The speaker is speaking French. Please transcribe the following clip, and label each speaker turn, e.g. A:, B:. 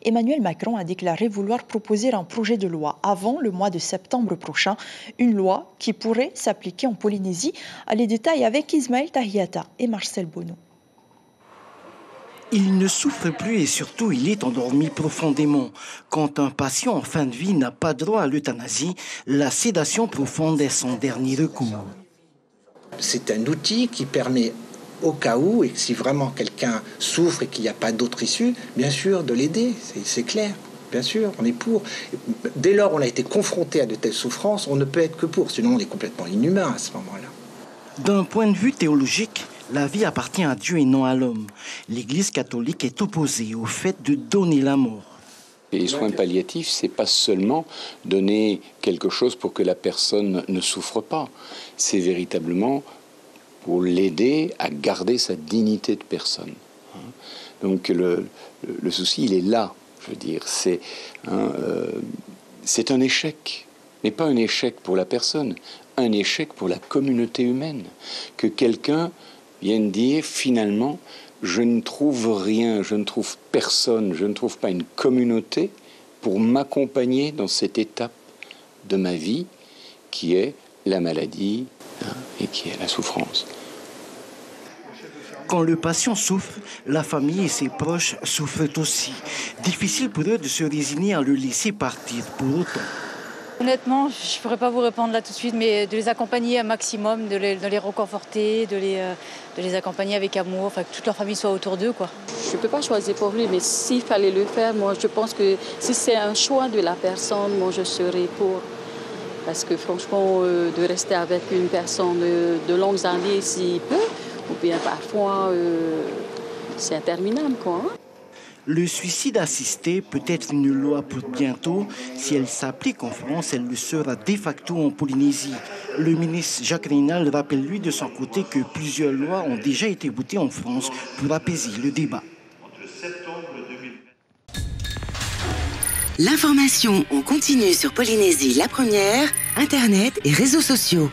A: Emmanuel Macron a déclaré vouloir proposer un projet de loi avant le mois de septembre prochain, une loi qui pourrait s'appliquer en Polynésie. Les détails avec Ismaël Tahiata et Marcel Bono.
B: Il ne souffre plus et surtout il est endormi profondément. Quand un patient en fin de vie n'a pas droit à l'euthanasie, la sédation profonde est son dernier recours.
C: C'est un outil qui permet, au cas où, et si vraiment quelqu'un souffre et qu'il n'y a pas d'autre issue, bien sûr, de l'aider, c'est clair. Bien sûr, on est pour. Dès lors on a été confronté à de telles souffrances, on ne peut être que pour, sinon on est complètement inhumain à ce moment-là.
B: D'un point de vue théologique, la vie appartient à Dieu et non à l'homme. L'Église catholique est opposée au fait de donner la mort.
D: Les soins palliatifs, c'est pas seulement donner quelque chose pour que la personne ne souffre pas. C'est véritablement pour l'aider à garder sa dignité de personne. Donc le souci, il est là. Je veux dire, c'est un échec, mais pas un échec pour la personne, un échec pour la communauté humaine. Que quelqu'un vienne dire finalement, je ne trouve rien, je ne trouve personne, je ne trouve pas une communauté pour m'accompagner dans cette étape de ma vie qui est la maladie et qui est la souffrance.
B: Quand le patient souffre, la famille et ses proches souffrent aussi. Difficile pour eux de se résigner à le laisser partir pour autant.
E: Honnêtement, je ne pourrais pas vous répondre là tout de suite, mais de les accompagner un maximum, de les réconforter, de les accompagner avec amour, enfin que toute leur famille soit autour d'eux, quoi.
F: Je ne peux pas choisir pour lui, mais s'il fallait le faire, moi je pense que si c'est un choix de la personne, moi je serais pour. Parce que franchement, de rester avec une personne de longues années s'il peut, ou bien parfois c'est interminable, quoi.
B: Le suicide assisté peut être une loi pour bientôt. Si elle s'applique en France, elle le sera de facto en Polynésie. Le ministre Jacques Raynal rappelle lui de son côté que plusieurs lois ont déjà été votées en France pour apaiser le débat.
G: L'information en continu sur Polynésie la première, Internet et réseaux sociaux.